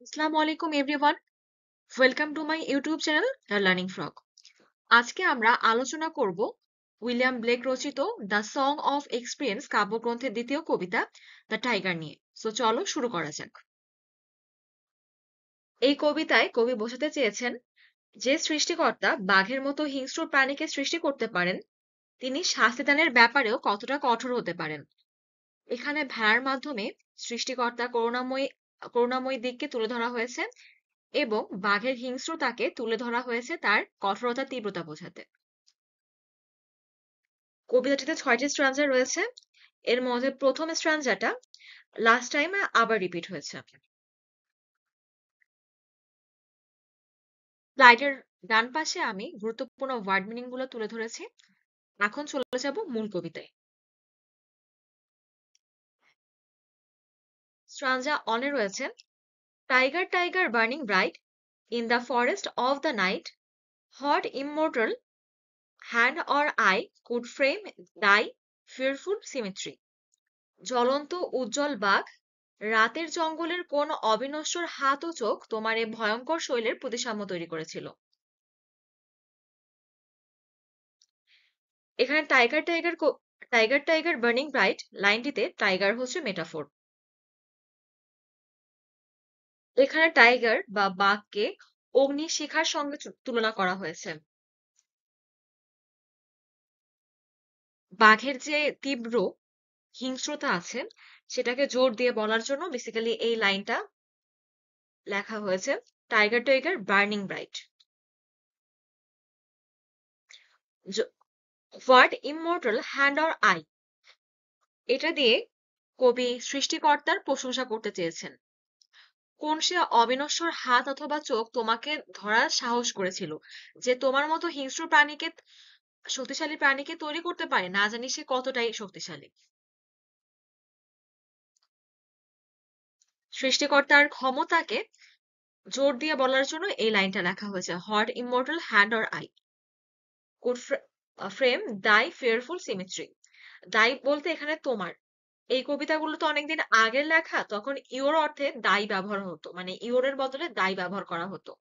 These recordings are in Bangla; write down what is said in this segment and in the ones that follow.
আসসালামু আলাইকুম everyone, welcome to my YouTube channel the learning frog. আজকে আমরা আলোচনা করব উইলিয়াম ব্লেক রচিত দ্য সং অফ এক্সপিরিয়েন্স কাব্যগ্রন্থের দ্বিতীয় কবিতা দ্য টাইগার নিয়ে। সো চলো শুরু করা যাক। এই কবিতায় কবি বোঝাতে চেয়েছেন যে সৃষ্টিকর্তা বাঘের মতো হিংস্র প্রাণীকে সৃষ্টি করতে পারেন, তিনি শাস্তিদানের ব্যাপারেও কতটা কঠোর হতে পারেন। এখানে ভেড়ার মাধ্যমে সৃষ্টিকর্তা করুণাময়ী দিককে তুলে ধরা হয়েছে এবং বাঘের হিংস্রতাকে তুলে ধরা হয়েছে তার কঠোরতার তীব্রতা বোঝাতে। কবিতাটিতে ৬টি স্ট্র্যাঞ্জা রয়েছে। এর মধ্যে প্রথম স্ট্র্যাঞ্জাটা লাস্ট টাইম আবার রিপিট হয়েছে। স্লাইডের ডান পাশে আমি গুরুত্বপূর্ণ ওয়ার্ড মিনিং গুলো তুলে ধরেছি। এখন চলে যাব মূল কবিতায়। স্ট্র্যাঞ্জা অনে রয়েছে, tiger tiger burning bright in the forest of the night, hot immortal hand or I could frame thy fearful symmetry. জ্বলন্ত উজ্জ্বল বাঘ, রাতের জঙ্গলের কোন অবিনশ্বর হাত ও চোখ তোমার এই ভয়ঙ্কর শৈলের প্রতিসাম্য তৈরি করেছিল। এখানে টাইগার টাইগার বার্নিং ব্রাইট লাইনটিতে টাইগার হচ্ছে মেটাফোর। এখানে টাইগার বা বাঘকে অগ্নি শিখার সঙ্গে তুলনা করা হয়েছে। বাঘের যে তীব্র হিংস্রতা আছে সেটাকে জোর দিয়ে বলার জন্য বেসিক্যালি এই লাইনটা লেখা হয়েছে, tiger tiger burning bright. What immortal hand or I, এটা দিয়ে কবি সৃষ্টিকর্তার প্রশংসা করতে চেয়েছেন। কোন সে অবিনশ্বর হাত অথবা চোখ তোমাকে ধরার সাহস করেছিল, যে তোমার মতো হিংস্র প্রাণীকে, শক্তিশালী প্রাণীকে তৈরি করতে পারে, না জানি সে কতটাই শক্তিশালী। সৃষ্টিকর্তার ক্ষমতাকে জোর দিয়ে বলার জন্য এই লাইনটা লেখা হয়েছে, what immortal hand or I could frame thy fearful symmetry. দাই বলতে এখানে তোমার। এই কবিতাগুলো তো অনেকদিন আগের লেখা, তখন ইওর অর্থে দাই ব্যবহার হতো, মানে ইওরের বদলে দাই ব্যবহার করা হতো।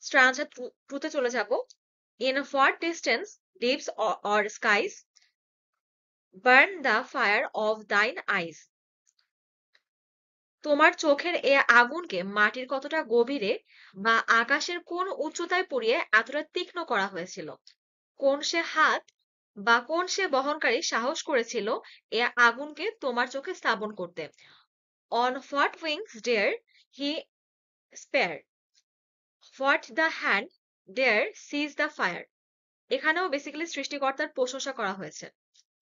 স্ট্রাঞ্জা টুতে চলে যাব। In what distance deeps or skies burn the fire of thine eyes. তোমার চোখের এ আগুনকে মাটির কতটা গভীরে বা আকাশের কোন উচ্চতায় পড়িয়ে এতটা তীক্ষ্ণ করা হয়েছিল। কোন সে হাত বা কোন সে বহনকারী সাহস করেছিল এ আগুনকে তোমার চোখে স্থাপন করতে। On what wings dare he spare? What the hand dare seize the fire? এখানেও বেসিক্যালি সৃষ্টিকর্তার প্রশংসা করা হয়েছে।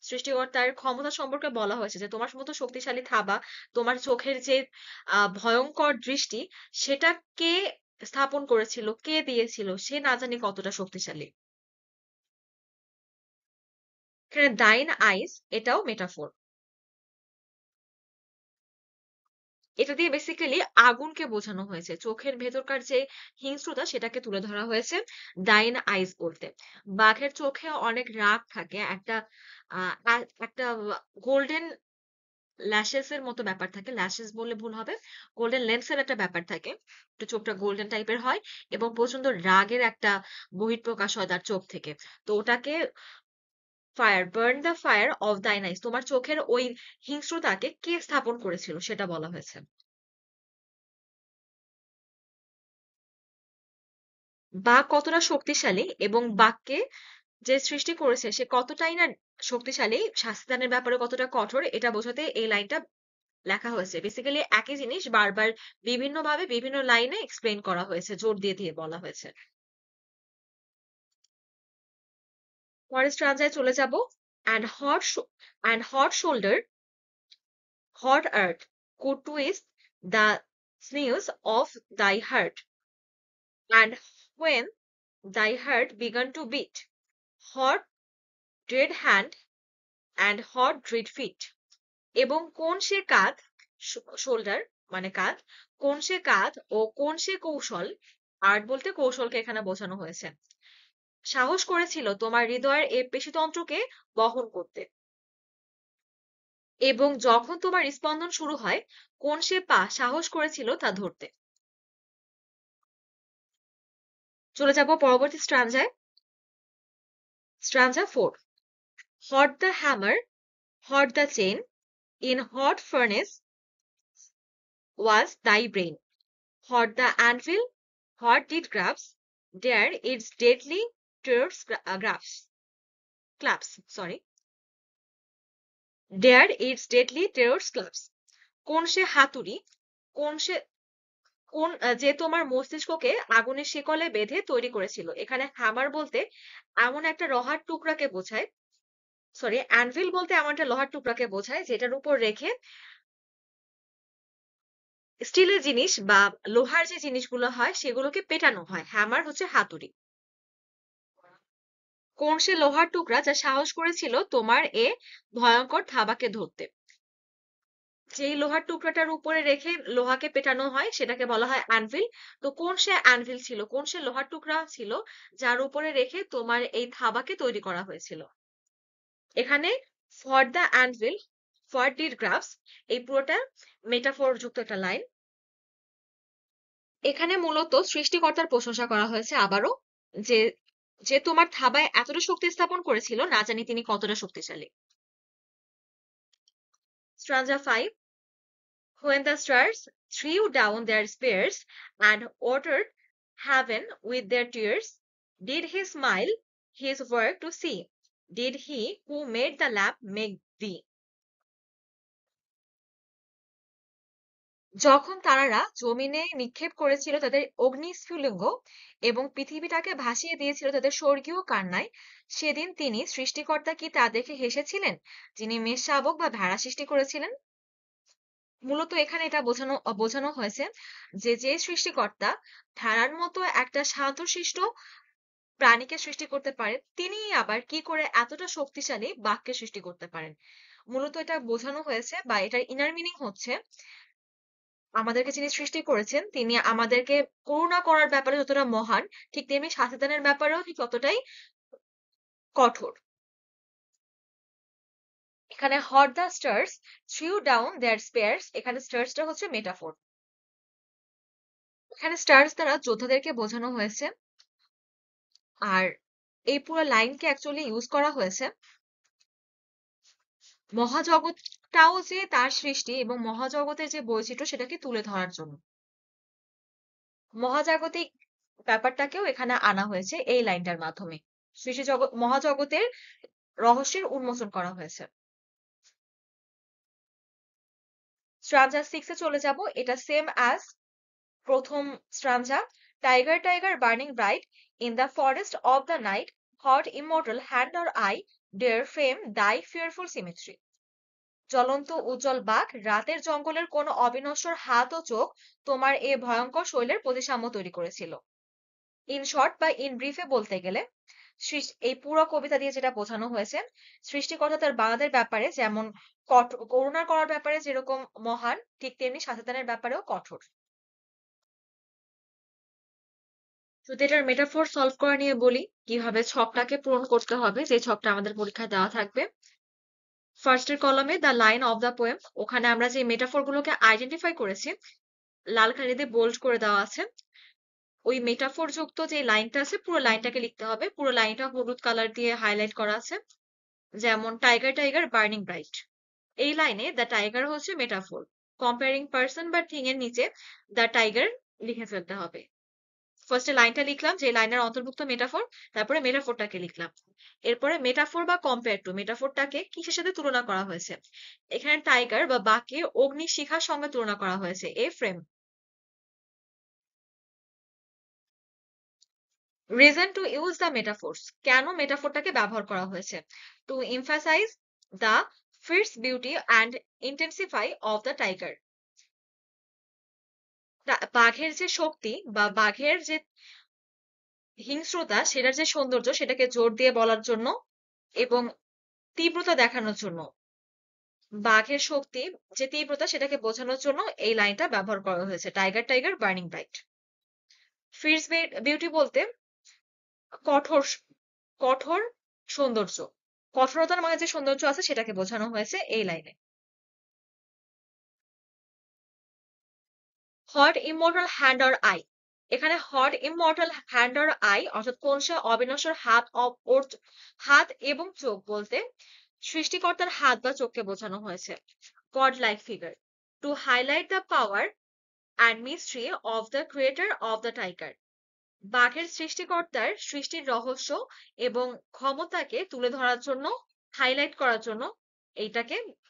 সৃষ্টিকর্তার ক্ষমতা সম্পর্কে বলা হয়েছে যে তোমার মতো শক্তিশালী থাবা, তোমার চোখের যে ভয়ঙ্কর দৃষ্টি, সেটা কে স্থাপন করেছিল, কে দিয়েছিল, সে না জানি কতটা শক্তিশালী। এখানে ডাইন আইস এটাও মেটাফোর। এটা দিয়ে বেসিক্যালি আগুনকে বোঝানো হয়েছে, চোখের ভেতরকার যে হিংস্রতা সেটাকে তুলে ধরা হয়েছে ডাইন আইস বলতে। বাঘের চোখে অনেক রাগ থাকে, একটা একটা গোল্ডেন ল্যাশেস এর মতো ব্যাপার থাকে, ল্যাশেস বললে ভুল হবে, গোল্ডেন লেন্সের একটা ব্যাপার থাকে, একটু চোখটা গোল্ডেন টাইপের হয় এবং প্রচন্ড রাগের একটা বহিঃপ্রকাশ হয় তার চোখ থেকে। তো ওটাকে fire, burn the fire of thine eyes, তোমার চোখের ওই হিংস্রতাকে কে স্থাপন করেছিল সেটা বলা হয়েছে। বাঘ কতটা শক্তিশালী এবং বাঘকে যে সৃষ্টি করেছে সে কতটাই না শক্তিশালী, শাস্তিদানের ব্যাপারে কতটা কঠোর, এটা বোঝাতে এই লাইনটা লেখা হয়েছে। বেসিক্যালি একই জিনিস বারবার বিভিন্ন ভাবে বিভিন্ন লাইনে এক্সপ্লেন করা হয়েছে, জোর দিয়ে দিয়ে বলা হয়েছে। পরের স্ট্রাঞ্জায় চলে যাব। and hot and hot shoulder hot earth could twist the sinews of thy heart, and when thy heart began to beat, hot dread hand and hot dread feet. এবং কোন সে কাঁধ, শোল্ডার মানে কাঁধ, কোন সে কাঁধ ও কোন সে কৌশল, আর্ট বলতে কৌশলকে এখানে বোঝানো হয়েছে, সাহস করেছিল তোমার হৃদয়ের এই পেশিতন্ত্রকে বহন করতে। এবং যখন তোমার স্পন্দন শুরু হয় কোন সে পা সাহস করেছিল তা ধরতে। চলে যাব পরবর্তী স্ট্রানজায়। Stanza 4। Hot the hammer, hot the chain, in hot furnace was thy brain. Hot the anvil, hot did grabs, there its deadly tears claps. Sorry, there its deadly tears claps. কোন সে হাতুড়ি, কোন সে যে তোমার মস্তিষ্ককে আগুনের শিকলে বেঁধে তৈরি করেছিল। এখানে হ্যামার বলতে এমন একটা লোহার টুকরাকে বোঝায়, সরি অ্যানভিল বলতে এমন একটা লোহার টুকরাকে বোঝায় যেটার উপর রেখে স্টিলের জিনিস বা লোহার যে জিনিসগুলো হয় সেগুলোকে পেটানো হয়। হ্যামার হচ্ছে হাতুড়ি। কোন সে লোহার টুকরা যা সাহস করেছিল তোমার এ ভয়ঙ্কর থাবাকে ধরতে। যেই লোহার টুকরাটার উপরে রেখে লোহাকে পেটানো হয় সেটাকে বলা হয় অ্যানভিল। তো কোন সে অ্যানভিল ছিল, কোন সে লোহার টুকরা ছিল যার উপরে রেখে তোমার এই থাবাকে তৈরি করা হয়েছিল। এখানে ফর দ্য অ্যানভিল, ফর ডিড গ্রাফস, এই পুরোটা মেটাফোর যুক্ত একটা লাইন। এখানে মূলত সৃষ্টিকর্তার প্রশংসা করা হয়েছে আবারও, যে যে তোমার থাবায় এতটা শক্তি স্থাপন করেছিল না জানি তিনি কতটা শক্তিশালী। Stanza 5। When the stars threw down their spears and watered heaven with their tears, did he smile his work to see? Did he who made the lamp make thee? যখন তারারা জমিনে নিক্ষেপ করেছিল তাদের অগ্নিস্ফুলিঙ্গ এবং পৃথিবীটাকে ভাসিয়ে দিয়েছিল তাদের স্বর্গীয় কান্নায়, সেদিন তিনি সৃষ্টিকর্তা কি তা দেখে হেসেছিলেন, যিনি মেষ শাবক বা ভেড়া সৃষ্টি করেছিলেন। মূলত এখানে এটা বোঝানো হয়েছে যে যে সৃষ্টিকর্তা ভেড়ার মতো একটা শান্তশিষ্ট প্রাণীকে সৃষ্টি করতে পারেন, তিনি আবার কি করে এতটা শক্তিশালী বাঘকে সৃষ্টি করতে পারেন। মূলত এটা বোঝানো হয়েছে বা এটার ইনার মিনিং হচ্ছে আমাদেরকে যিনি সৃষ্টি করেছেন তিনি আমাদেরকে করুণা করার ব্যাপারে যতটা মহান, ঠিক তেমনি শাস্তি দানের ব্যাপারেও ঠিক ততটাই কঠোর। এখানে what the stars threw down their spears, এখানে স্টার্সটা হচ্ছে মেটাফোর। এখানে স্টার্স দ্বারা যোদ্ধাদেরকে বোঝানো হয়েছে। আর এই পুরো লাইনকে অ্যাকচুয়ালি ইউজ করা হয়েছে মহাজগৎটাও যে তার সৃষ্টি এবং মহাজগতের যে বৈচিত্র্য সেটাকে তুলে ধরার জন্য। মহাজাগতিক ব্যাপারটাকেও এখানে আনা হয়েছে এই লাইনটার মাধ্যমে। সৃষ্টি জগৎ মহাজগতের রহস্যের উন্মোচন করা হয়েছে। স্ট্রানজা 6 এ চলে যাব। এটা সেম অ্যাজ প্রথম stanza. Tiger tiger burning bright in the forest of the night, what immortal hand or eye dare frame thy fearful symmetry. জ্বলন্ত উজ্জ্বল বাঘ, রাতের জঙ্গলের কোন অবিনশ্বর হাত ও চোখ তোমার এ ভয়ঙ্কর শৈলের প্রতিসাম্য তৈরি করেছিল। ইন শর্ট বা ইন ব্রিফে বলতে গেলে এই পুরো কবিতা দিয়ে যেটা বোঝানো হয়েছে, সৃষ্টিকর্তা তার বাঙাদের ব্যাপারে যেমন করুণা করার ব্যাপারে যেরকম মহান, ঠিক তেমনি শাস্তিদানের ব্যাপারেও কঠোর। যদি এটার মেটাফোর সলভ করা নিয়ে বলি, কিভাবে ছকটাকে পূরণ করতে হবে, যে ছকটা আমাদের পরীক্ষায় দেওয়া থাকবে। ফার্স্টের কলামে the line of the poem, ওখানে আমরা যে মেটাফোর গুলোকে আইডেন্টিফাই করেছি লাল কালি দিয়ে বোল্ড করে দেওয়া আছে। ওই মেটাফোর যুক্ত যে লাইনটা আছে পুরো লাইনটাকে লিখতে হবে। পুরো লাইনটা হলুদ কালার দিয়ে হাইলাইট করা আছে। যেমন টাইগার টাইগার বার্নিং ব্রাইট, এই লাইনে দ্য টাইগার হচ্ছে মেটাফোর। কম্পেয়ারিং পার্সন বা থিং এর নিচে দ্য টাইগার লিখে ফেলতে হবে। ফার্স্টে লাইনটা লিখলাম যে লাইনের অন্তর্ভুক্ত মেটাফোর, তারপরে মেটাফোরটাকে লিখলাম। এরপরে মেটাফোর বা কম্পেয়ার টু, মেটাফোরটাকে কিসের সাথে তুলনা করা হয়েছে। এখানে টাইগার বা বাঘকে অগ্নিশিখার সঙ্গে তুলনা করা হয়েছে, a frame. Reason to use the metaphors, কেন মেটাফোরটাকে ব্যবহার করা হয়েছে। To emphasize the fierce beauty and intensify of the tiger, বাঘের যে শক্তি বা বাঘের যে হিংস্রতা সেটার যে সৌন্দর্য সেটাকে জোর দিয়ে বলার জন্য এবং তীব্রতা দেখানোর জন্য, বাঘের শক্তি যে তীব্রতা সেটাকে বোঝানোর জন্য এই লাইনটা ব্যবহার করা হয়েছে, tiger tiger burning bright. Fierce beauty বলতে কঠোর কঠোর সৌন্দর্য, কঠোরতার মধ্যে যে সৌন্দর্য আছে সেটাকে বোঝানো হয়েছে এই লাইনে। What immortal hand or eye. এখানে what immortal hand or eye অর্থাৎ কোন সে অবিনশ্বর হাত এবং চোখ বলতে সৃষ্টিকর্তার হাত বা চোখকে বোঝানো হয়েছে। God like figure to highlight the power and mystery of the creator of the tiger. বাঘের সৃষ্টিকর্তার সৃষ্টির রহস্য এবং ক্ষমতাকে তুলে ধরার জন্য, হাইলাইট করার জন্য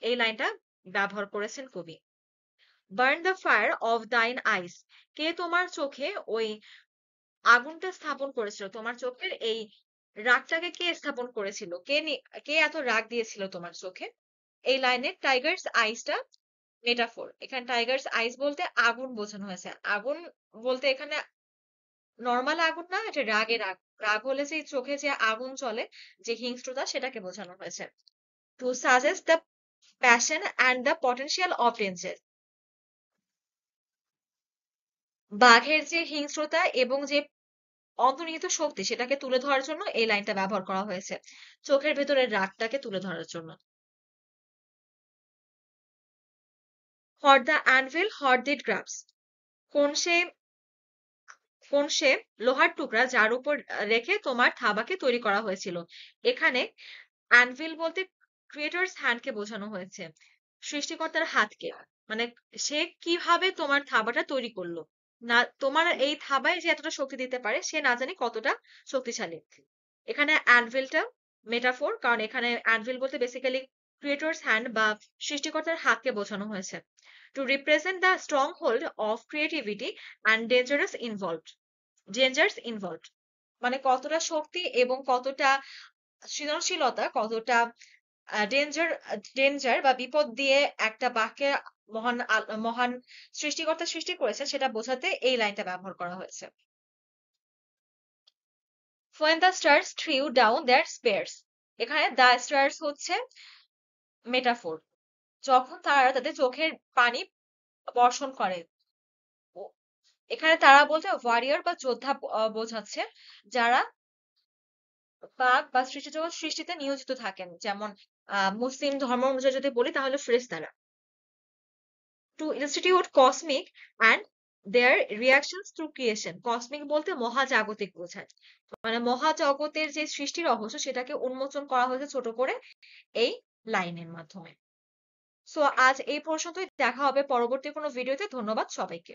এই লাইনটা ব্যবহার করেছেন কবি। Burn the fire of thine eyes. কে তোমার চোখে ওই আগুনটা স্থাপন করেছিল? তোমার চোখের এই রাগটাকে কে স্থাপন করেছিল? কে এত রাগ দিয়েছিল তোমার চোখে? এই লাইনে টাইগার্স আইসটা মেটাফোর। এখানে টাইগার্স আইস বলতে আগুন বোঝানো হয়েছে। আগুন বলতে এখানে নর্মাল আগুন না, এটা রাগের আগুন। রাগ হলে যে চোখে যে আগুন জ্বলে, যে হিংস্রতা, সেটাকে বোঝানো হয়েছে। Two suggest the passion and the potential of danger. বাঘের যে হিংস্রতা এবং যে অন্তর্নিহিত শক্তি, সেটাকে তুলে ধরার জন্য এই লাইনটা ব্যবহার করা হয়েছে, চোখের ভেতরের রাগটাকে তুলে ধরার জন্য। হট দ্য অ্যানভিল হট দিড গ্রাফস। কোন সে লোহার টুকরা যার উপর রেখে তোমার থাবাকে তৈরি করা হয়েছিল। এখানে অ্যানভিল বলতে ক্রিয়েটরস হ্যান্ডকে বোঝানো হয়েছে, সৃষ্টিকর্তার হাতকে। মানে সে কিভাবে তোমার থাবাটা তৈরি করলো, না তোমার এই থাবায় যে এতটা শক্তি দিতে পারে, সে না জানি কতটা শক্তিশালী। এখানে অ্যানভিলটা মেটাফোর, কারণ এখানে অ্যানভিল বলতে বেসিক্যালি ক্রিয়েটরস হ্যান্ড বা সৃষ্টিকর্তার হাতকে বোঝানো হয়েছে। Two represent the strong hold of creativity and dangers involved. মানে কতটা শক্তি এবং কতটা সৃজনশীলতা, কতটা ডেঞ্জার বা বিপদ দিয়ে একটা বাক্যে মহান সৃষ্টিকর্তা সৃষ্টি করেছে, সেটা বোঝাতে এই লাইনটা ব্যবহার করা হয়েছে। When the stars threw down their spears, এখানে দ্য স্টার্স হচ্ছে মেটাফোর, যখন তারা তাদের চোখের পানি বর্ষণ করে। এখানে তারা বলতে ওয়ারিয়র বা যোদ্ধা বোঝাচ্ছে, যারা বাঘ বা সৃষ্টিজগৎ সৃষ্টিতে নিয়োজিত থাকেন। যেমন মুসলিম ধর্ম অনুযায়ী যদি বলি, তাহলে ফেরেশতারা। To institute cosmic and their reactions through creation. Cosmic বলতে মহাজাগতিক বোঝায়, মানে মহাজগতের যে সৃষ্টি রহস্য, সেটাকে উন্মোচন করা হয়েছে ছোট করে এই লাইনের মাধ্যমে। সো আজ এই পর্যন্তই, দেখা হবে পরবর্তী কোনো ভিডিওতে। ধন্যবাদ সবাইকে।